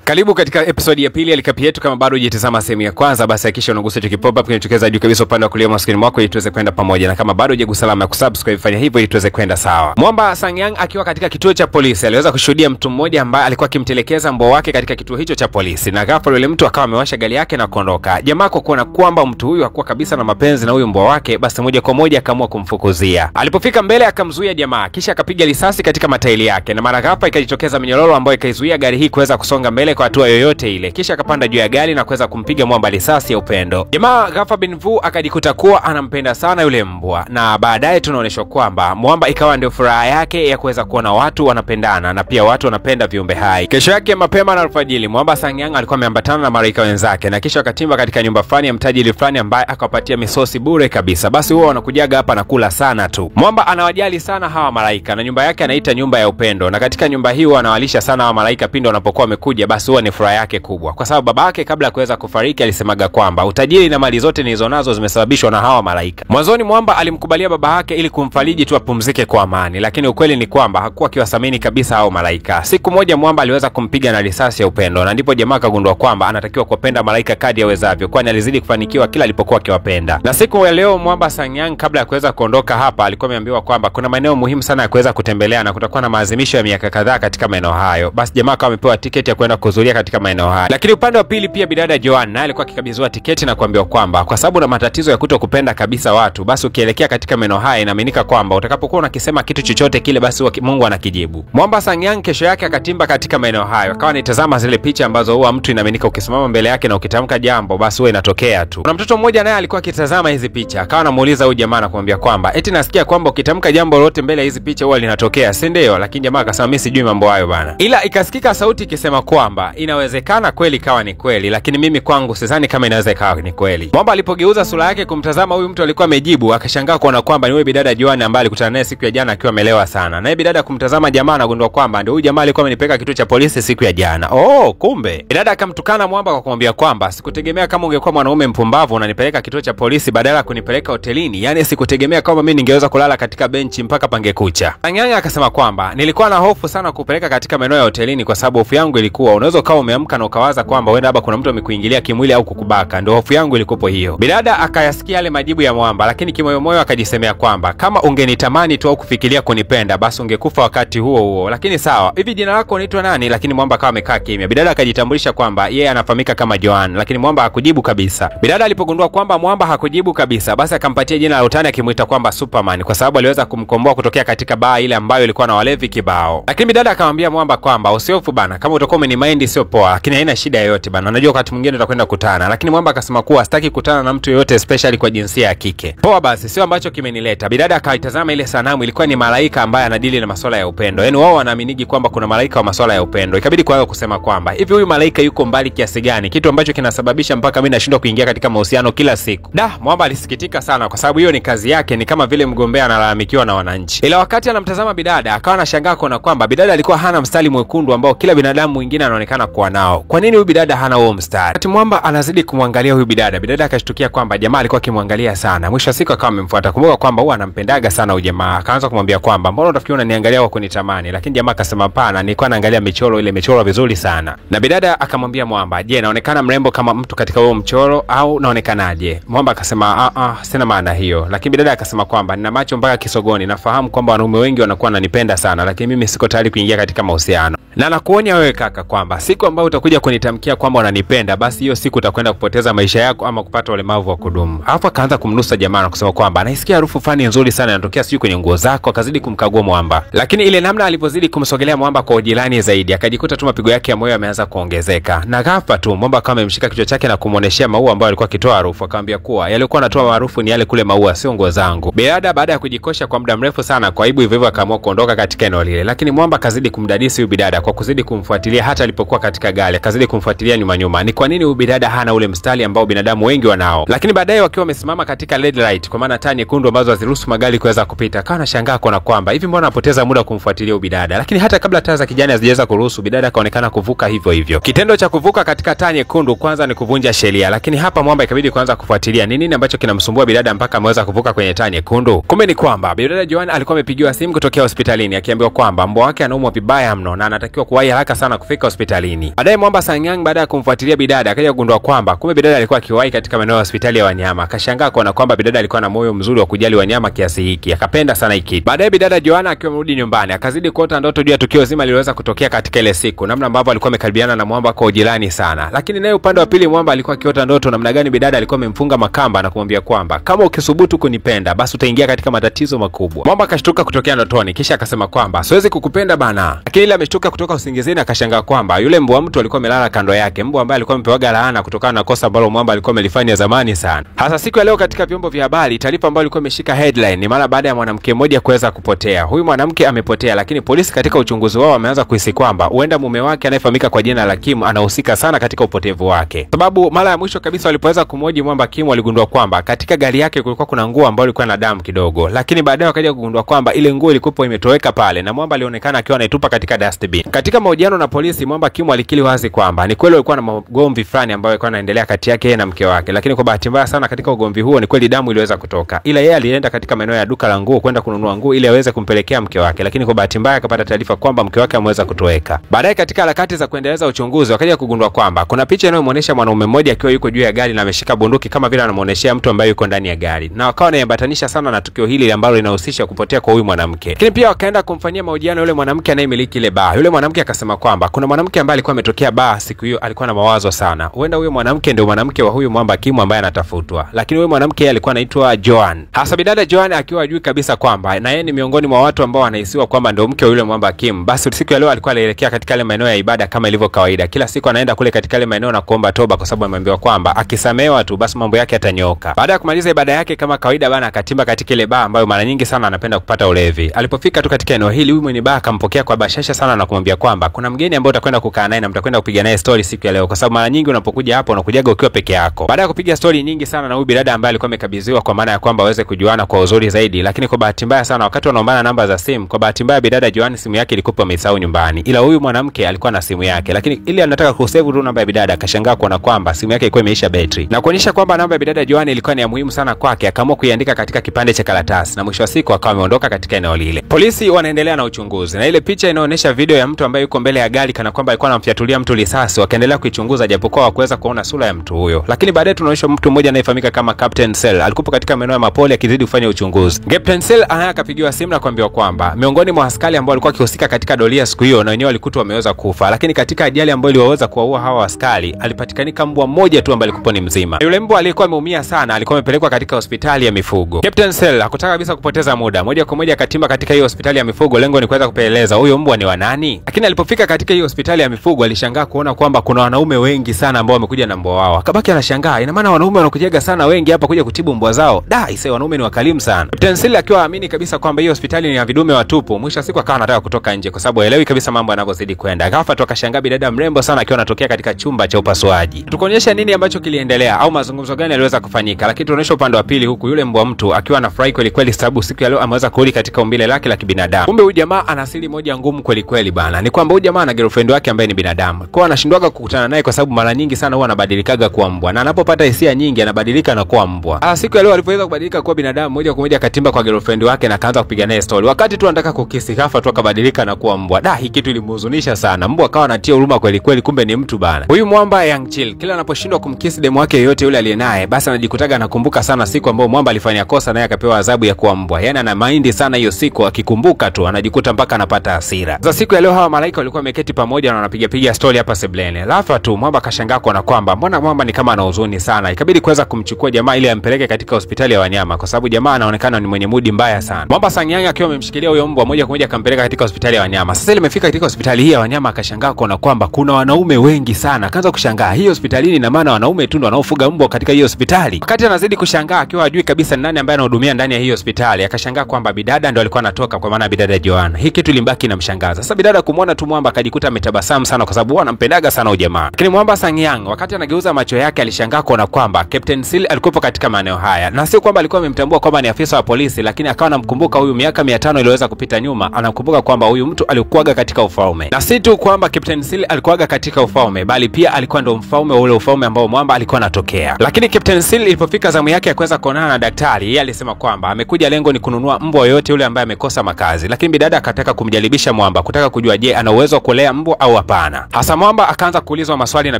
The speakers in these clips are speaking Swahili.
Karibu katika episode ya pili ya likapi yetu. Kama bado hujatazama sehemu ya kwanza, basi hakikisha unagusa hicho pop up kinachotokeza juu kabisa upande wa kulia wa screen wako ili tuweze kwenda pamoja, na kama bado hujagusa alama ya kusubscribe fanya hivyo ili tuweze kwenda sawa. Mwamba Sang-yang akiwa katika kituo cha polisi aliweza kushuhudia mtu mmoja ambaye alikuwa akimtelekeza mbwa wake katika kituo hicho cha polisi, na ghafla yule mtu akawa amewasha gari yake na kuondoka. Jamaa kwa kuona kwamba mtu huyu hakuwa kabisa na mapenzi na huyu mbwa wake, basi moja kwa moja akaamua kumfukuzia. Alipofika mbele akamzuia jamaa, kisha akapiga risasi katika matairi yake, na mara ghafla ikajitokeza minyororo ambayo ikaizuia gari hii kuweza kusonga mbele kwa hatua yoyote ile. Kisha akapanda juu ya gari na kuweza kumpiga mwamba risasi ya upendo. Jamaa ghafla bin Vu akajikuta kuwa anampenda sana yule mbwa, na baadaye tunaonyeshwa kwamba mwamba ikawa ndio furaha yake ya kuweza kuona watu wanapendana na pia watu wanapenda viumbe hai. Kesho yake mapema na alfajiri, Mwamba Sang-yang alikuwa ameambatana na malaika wenzake, na kisha akatimba katika nyumba fulani ya mtajiri fulani ambaye akawapatia misosi bure kabisa. Basi wao wanakujaga hapa na kula sana tu. Mwamba anawajali sana hawa malaika, na nyumba yake anaita nyumba ya upendo, na katika nyumba hiyo anawalisha sana hawa malaika pindi wanapokuwa wamekuja. Basi huwa ni furaha yake kubwa, kwa sababu babake kabla ya kuweza kufariki alisemaga kwamba utajiri na mali zote nilizonazo zimesababishwa na hawa malaika. Mwanzoni Mwamba alimkubalia baba yake ili kumfariji tu apumzike kwa amani, lakini ukweli ni kwamba hakuwa akiwasamini kabisa hao malaika. Siku moja Mwamba aliweza kumpiga na risasi ya upendo, na ndipo jamaa akagundua kwamba anatakiwa kuwapenda malaika kadri yawezavyo, kwani alizidi kufanikiwa kila alipokuwa akiwapenda. Na siku ya leo Mwamba Sang-yang kabla ya kuweza kuondoka hapa alikuwa ameambiwa kwamba kuna maeneo muhimu sana ya kuweza kutembelea na kutakuwa na maadhimisho ya miaka kadhaa katika maeneo hayo. Basi jamaa akawa amepewa tiketi ya kwenda kuhudhuria katika maeneo hayo. Lakini upande wa pili pia bidada Joan naye alikuwa akikabidhiwa tiketi na kuambiwa kwamba kwa sababu na matatizo ya kutokupenda kabisa watu, basi ukielekea katika maeneo haya inaaminika kwamba utakapokuwa unakisema kitu chochote kile basi Mungu anakijibu. Mwamba Sang-yang kesho yake akatimba katika maeneo hayo, akawa anitazama zile picha ambazo huwa mtu inaaminika ukisimama mbele yake na ukitamka jambo basi huwa inatokea tu. Kuna mtoto mmoja naye alikuwa akitazama hizi picha, akawa anamuuliza huyu jamaa na kumwambia kwamba eti nasikia kwamba ukitamka jambo lolote mbele ya hizi picha huwa linatokea, si ndio? Lakini jamaa akasema mimi sijui mambo hayo bana. Ila ikasikika sauti ikisema kwamba inawezekana kweli kawa ni kweli, lakini mimi kwangu sidhani kama inaweza ikawa ni kweli. Mwamba alipogeuza sura yake kumtazama huyu mtu alikuwa amejibu, akashangaa kuona kwamba ni yule bidada Joan ambaye alikutana naye siku ya jana akiwa amelewa sana. Na bidada kumtazama jamaa anagundua kwamba ndio huyu jamaa alikuwa amenipeleka kituo cha polisi siku ya jana. Oh, kumbe. Bidada akamtukana Mwamba kwa kumwambia kwamba sikutegemea kama ungekuwa mwanaume mpumbavu unanipeleka kituo cha polisi badala ya kunipeleka hotelini. Yaani sikutegemea kama mimi ningeweza kulala katika benchi mpaka pangekucha. Sang-yang akasema kwamba nilikuwa na hofu sana kupeleka katika maeneo ya hotelini kwa sababu hofu yangu ilikuwa unaweza ukawa umeamka na ukawaza kwamba wewe labda kuna mtu amekuingilia kimwili au kukubaka. Ndio hofu yangu ilikuwa hiyo. Bidada akayasikia yale majibu ya Mwamba, lakini kimoyomoyo akajisemea kwamba kama ungenitamani tu au kufikiria kunipenda basi ungekufa wakati huo huo. Lakini sawa, hivi jina lako unaitwa nani? Lakini Mwamba akawa amekaa kimya. Bidada akajitambulisha kwamba yeye anafahamika kama Joan, lakini Mwamba hakujibu kabisa. Bidada alipogundua kwamba Mwamba hakujibu kabisa, basi akampatia jina la utani akimuita kwamba Superman, kwa sababu aliweza kumkomboa kutokea katika baa ile ambayo ilikuwa na walevi kibao. Lakini bidada akamwambia Mwamba kwamba usiofu bana, kama utakuwa umenimaindi sio poa, lakini haina shida yoyote bana, najua wakati mwingine tutakwenda kukutana. Lakini Mwamba akasema kuwa sitaki kukutana na mtu yoyote especially kwa jinsia ya kike. Poa basi, sio ambacho kimenileta. Bidada akaitazama ile sanamu, ilikuwa ni malaika ambaye anadili na masuala ya upendo. Yaani wao wanaaminigi kwamba kuna malaika wa masuala ya upendo. Ikabidi kwa kusema kwamba hivi huyu malaika yuko mbali kiasi gani, kitu ambacho kinasababisha mpaka mimi nashindwa kuingia katika mahusiano kila siku. Mwamba alisikitika sana kwa sababu hiyo ni kazi yake, ni kama vile mgombea analalamikiwa na wananchi. Ila wakati anamtazama bidada akawa anashangaa kuona kwamba bidada alikuwa hana mstari mwekundu ambao kila binadamu mwingine anaonekana kuwa nao. Kwa nini huyu bidada hana huo mstari? Wakati Mwamba anazidi kumwangalia huyu bidada akashtukia kwamba jamaa alikuwa akimwangalia sana. Mwisho wa siku akawa amemfuata. Kumbuka kwamba huwa anampendaga sana huyu jamaa. Akaanza kumwambia kwamba mbona unafikiri unaniangalia kwa kunitamani? Lakini jamaa akasema hapana, nilikuwa naangalia michoro ile, michoro vizuri sana. Na bidada akamwambia Mwamba, je, naonekana mrembo kama mtu katika huo mchoro au naonekanaje? Mwamba akasema sina maana hiyo. Lakini bidada akasema kwamba nina macho mpaka kisogoni, nafahamu kwamba wanaume wengi wanakuwa wananipenda sana, lakini mimi siko tayari kuingia katika mahusiano. Na nakuonya wewe kaka kwamba siku ambayo utakuja kunitamkia kwamba unanipenda basi hiyo siku utakwenda kupoteza maisha yako ama kupata ulemavu wa kudumu. Hapo akaanza kumnusa jamaa na kusema kwamba anaisikia harufu fani nzuri sana inatokea sijui kwenye nguo zako. Akazidi kumkagua Mwamba, lakini ile namna alipozidi kumsogelea Mwamba kwa ujirani zaidi akajikuta tu mapigo yake ya moyo yameanza kuongezeka. Na ghafla tu Mwamba akawa amemshika kichwa chake na kumuoneshea maua ambayo alikuwa akitoa harufu. Akamwambia kuwa yalikuwa anatoa harufu ni yale kule maua, sio nguo zangu. Bidada baada ya kujikosha kwa muda mrefu sana kwa aibu hivyo akaamua kuondoka katika eneo lile, lakini Mwamba akazidi kumdadisi huyu bidada kwa kuzidi kumfuatilia. Hata alipokuwa katika gari akazidi kumfuatilia nyuma. Ni kwa nini huyu bidada hana ule mstari ambao binadamu wengi wanao? Lakini baadaye wakiwa wamesimama katika red light, kwa maana taa nyekundu ambazo haziruhusu magari kuweza kupita, akawa anashangaa kuona kwamba hivi mbona anapoteza muda kumfuatilia huyu bidada. Lakini hata kabla taa za kijani hazijaweza kuruhusu, bidada kaonekana kuvuka hivyo hivyo. Kitendo cha kuvuka katika taa nyekundu kwanza ni kuvunja sheria, lakini hapa Mwamba ikabidi kuanza kufuatilia ni nini ambacho kinamsumbua bidada mpaka ameweza kuvuka kwenye taa nyekundu. Kumbe ni kwamba bidada Joan alikuwa amepigiwa simu kutokea hospitalini akiambiwa kwamba mbwa wake anaumwa vibaya mno na anatakiwa kuwahi haraka sana kufika hospitali. hospitalini. Baadaye Mwamba Sanyang baada ya kumfuatilia bidada akaja kugundua kwamba kumbe bidada alikuwa akiwahi katika maeneo ya hospitali ya wanyama. Akashangaa kuona kwamba bidada alikuwa na moyo mzuri wa kujali wanyama kiasi hiki. Akapenda sana hiki. Baadaye bidada Joanna akiwa amerudi nyumbani akazidi kuota ndoto juu ya tukio zima lililoweza kutokea katika ile siku, namna ambavyo alikuwa amekaribiana na Mwamba kwa ujirani sana. Lakini naye upande wa pili Mwamba alikuwa akiota ndoto namna gani bidada alikuwa amemfunga makamba na kumwambia kwamba kama ukisubutu kunipenda basi utaingia katika matatizo makubwa. Mwamba akashtuka kutokea ndotoni kisha akasema kwamba siwezi kukupenda bana. Lakini ile ameshtuka kutoka usingizini akashangaa kwamba yule mbwa mtu alikuwa amelala kando yake, mbwa ambaye alikuwa amepewaga laana kutokana na kosa ambalo Mwamba alikuwa amelifanya zamani sana. Hasa siku ya leo katika vyombo vya habari taarifa ambayo ilikuwa imeshika headline ni mara baada ya mwanamke mmoja kuweza kupotea. Huyu mwanamke amepotea, lakini polisi katika uchunguzi wao wameanza kuhisi kwamba huenda mume wake anayefahamika kwa jina la Kim anahusika sana katika upotevu wake. Sababu mara ya mwisho kabisa walipoweza kumhoji Mwamba Kim waligundua kwamba katika gari yake kulikuwa kuna nguo ambayo ilikuwa na damu kidogo, lakini baadaye wakaja kugundua kwamba ile nguo ilikuwa imetoweka pale na Mwamba alionekana akiwa anaitupa katika dustbin. Katika mahojiano na polisi Mwamba Kim alikiri wazi kwamba ni kweli alikuwa na magomvi fulani ambayo yalikuwa yanaendelea kati yake na mke wake, lakini kwa bahati mbaya sana katika ugomvi huo ni kweli damu iliweza kutoka. Ila yeye alienda katika maeneo ya duka la nguo kwenda kununua nguo ili aweze kumpelekea mke wake, lakini kwa bahati mbaya akapata taarifa kwamba mke wake ameweza kutoweka. Baadaye katika harakati za kuendeleza uchunguzi wakaja kugundua kwamba kuna picha inayomuonesha mwanaume mmoja akiwa yuko juu ya gari na ameshika bunduki kama vile anamuoneshea mtu ambaye yuko ndani ya gari, na wakawa wanayambatanisha sana na tukio hili ambalo linahusisha kupotea kwa huyu mwanamke. Lakini pia wakaenda kumfanyia mahojiano yule mwanamke anayemiliki ile bar. Yule mwanamke akasema kwamba kuna mwanamke ambaye alikuwa ametokea bar siku hiyo, alikuwa na mawazo sana. Huenda huyo mwanamke ndio mwanamke wa huyu Mwamba Kim ambaye anatafutwa. Lakini huyo mwanamke yeye alikuwa anaitwa Joan. Hasa bidada Joan akiwa ajui kabisa kwamba na yeye ni miongoni mwa watu ambao wanahisiwa kwamba ndio mke wa yule Mwamba Kim. Basi siku ya leo alikuwa anaelekea katika ile maeneo ya ibada kama ilivyo kawaida. Kila siku anaenda kule katika ile maeneo na kuomba toba kwa sababu ameambiwa kwamba akisamehewa tu basi mambo yake yatanyooka. Baada ya kumaliza ibada yake kama kawaida bana akatimba katika ile bar ambayo mara nyingi sana anapenda kupata ulevi. Alipofika tu katika eneo hili huyu mwenye bar akampokea kwa bashasha sana na kumwambia kwamba kuna mgeni ambaye utakwenda kukaa naye na mtakwenda kupiga naye story siku ya leo, kwa sababu mara nyingi unapokuja hapo unakujaga ukiwa peke yako. Baada ya kupiga story nyingi sana na huyu bidada ambaye alikuwa amekabidhiwa kwa maana ya kwamba aweze kujuana kwa uzuri zaidi, lakini kwa bahati mbaya sana wakati wanaombana namba za simu, kwa bahati mbaya bidada Joan simu yake ilikuwa imesahau nyumbani, ila huyu mwanamke alikuwa na simu yake, lakini ili anataka kusave tu namba ya bidada akashangaa kuona kwamba simu yake ilikuwa imeisha battery, na kuonyesha kwamba namba ya bidada Joan ilikuwa ni ya muhimu sana kwake, akaamua kuiandika katika kipande cha karatasi na mwisho wa siku akawa ameondoka katika eneo lile. Polisi wanaendelea na uchunguzi na ile picha inaonyesha video ya mtu ambaye yuko mbele ya gari kana kwamba alikuwa anamfiatulia mtu risasi, wakaendelea kuichunguza japokuwa hawakuweza kuona sura ya mtu huyo. Lakini baadaye tunaonyeshwa mtu mmoja anayefahamika kama Captain Cell alikuwa katika maeneo ya mapole akizidi kufanya uchunguzi. Captain Cell akapigiwa simu na kuambiwa kwamba miongoni mwa askari ambao walikuwa wakihusika katika doria siku hiyo na wenyewe walikutwa wameweza kufa, lakini katika ajali ambayo iliwaweza kuwaua hawa askari alipatikanika mbwa mmoja tu ambaye alikuwa ni mzima. Yule mbwa alikuwa ameumia sana, alikuwa amepelekwa katika hospitali ya mifugo. Captain Cell hakutaka kabisa kupoteza muda, moja kwa moja akatimba katika hiyo hospitali ya mifugo, lengo ni kuweza kupeleleza huyo mbwa ni wa nani. Lakini alipofika katika hiyo hospitali ya mifugo alishangaa kuona kwamba kuna wanaume wengi sana ambao wamekuja na mbwa wao. Akabaki anashangaa, ina maana wanaume wanakujaga sana wengi hapa kuja kutibu mbwa zao. Ise wanaume ni wakalimu sana. Captain Cell akiwa aamini kabisa kwamba hiyo hospitali ni ya vidume watupu, mwisho siku akawa anataka kutoka nje kwa sababu haelewi kabisa mambo yanavyozidi kwenda. Ghafla tu akashangaa bidada mrembo sana akiwa anatokea katika chumba cha upasuaji. Tukuonyesha nini ambacho kiliendelea au mazungumzo gani yaliweza kufanyika, lakini tunaonyesha upande wa pili huku yule mbwa mtu akiwa anafurahi kweli kweli sababu siku ya leo ameweza kurudi katika umbile lake la kibinadamu. Kumbe huyu jamaa ana asili moja ngumu kweli kweli bana. Ni kwamba huyu jamaa ana girlfriend wake ambaye ni binadamu. Kwa anashindwaga kukutana naye kwa sababu mara nyingi sana huwa anabadilikaga kuwa mbwa. Na anapopata hisia nyingi anabadilika na kuwa mbwa. Siku ya leo alipoweza kubadilika kuwa binadamu moja kwa moja akatimba kwa girlfriend wake na kaanza kupiga naye story. Wakati tu anataka kukisi ghafla tu akabadilika na kuwa mbwa. Hii kitu ilimhuzunisha sana. Mbwa akawa anatia huruma kweli kweli, kumbe ni mtu bana. Huyu Mwamba Young Chill kila anaposhindwa kumkisi demu wake yoyote yule aliyenaye, basi anajikutaga anakumbuka sana siku ambayo Mwamba alifanya kosa naye akapewa adhabu ya kuwa mbwa. Yaani ana mind sana hiyo siku, akikumbuka tu anajikuta mpaka anapata hasira. Sasa siku ya leo hawa malaika walikuwa wameketi pamoja na wanapiga story hapa sebleni. Ghafla tu Mwamba akashangaa kuona kwamba mbona Mwamba ni kama ana huzuni sana. Ikabidi kuweza kumchukua jamaa ili ampeleke katika hospitali ya wanyama kwa sababu jamaa anaonekana ni mwenye mudi mbaya sana. Mwamba Sanyang akiwa amemshikilia huyo mbwa moja kwa moja akampeleka katika hospitali ya wanyama. Sasa ile imefika katika hospitali hii ya wanyama akashangaa kuona kwamba kuna wanaume wengi sana. Akaanza kushangaa hii hospitalini ina maana wanaume tu ndio wanaofuga mbwa katika hiyo hospitali. Wakati anazidi kushangaa akiwa hajui kabisa ni nani ambaye anahudumia ndani ya hiyo hospitali, akashangaa kwamba bidada ndio alikuwa anatoka kwa maana bidada Joanna. Hii kitu limbaki inamshangaza. Sasa bidada kumuona tu Mwamba akajikuta ametabasamu sana kwa sababu anampendaga sana ujamaa. Lakini Mwamba Sanyang wakati anageuza macho yake alishangaa kuona kwamba Captain Cell alikuwa katika maeneo haya. Na sio kwamba alikuwa amemtambua kwamba ni afisa wa polisi, lakini akawa anamkumbuka huyu miaka 500 iliweza kupita nyuma, anakumbuka kwamba huyu mtu alikuwaga katika ufalme. Na si tu kwamba Captain Cell alikuwaga katika ufalme, bali pia alikuwa ndo mfalme wa ule ufalme ambao Mwamba alikuwa anatokea. Lakini Captain Cell ilipofika zamu yake ya kuweza kuonana na daktari, yeye alisema kwamba amekuja lengo ni kununua mbwa yote yule ambaye amekosa makazi. Lakini bidada akataka kumjaribisha Mwamba, kutaka kujua je ana uwezo wa kulea mbwa au hapana. Hasa Mwamba akaanza kuulizwa maswali na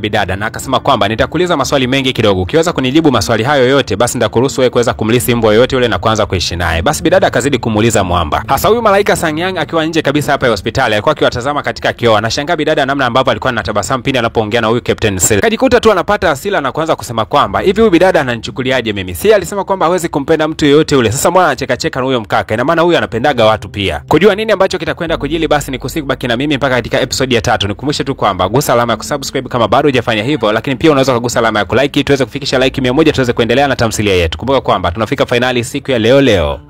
bidada na akasema kwamba nitakuuliza maswali mengi kidogo, ukiweza kunijibu maswali hayo yote basi nitakuruhusu wewe kuweza kumlisi mbwa yote yule na kuanza kuishi naye. Basi bidada akazidi kumuuliza Mwamba. Hasa huyu malaika Sangyang akiwa nje kabisa hapa ya hospitali alikuwa akiwatazama katika kioo, anashangaa bidada namna ambavyo alikuwa anatabasamu pindi anapoongea na huyu Captain Cell. Kajikuta tu anapata hasira na kuanza kusema kwamba hivi huyu bidada ananichukuliaje mimi? Si alisema kwamba hawezi kumpenda mtu yeyote yule. Sasa mbona anacheka cheka na huyo mkaka? Ina maana huyu anapendaga watu pia. Kujua nini ambacho kitakwenda kujili basi ni kusikubaki na mimi mpaka katika episode ya 3. Nikukumbushe tu kwamba gusa alama ya kusubscribe kama bado hujafanya hivyo, lakini pia unaweza kugusa alama ya kulike tuweze kufikisha like 100 tuweze kuendelea na tamthilia yetu. Kumbuka kwamba tunafika finali siku ya leo.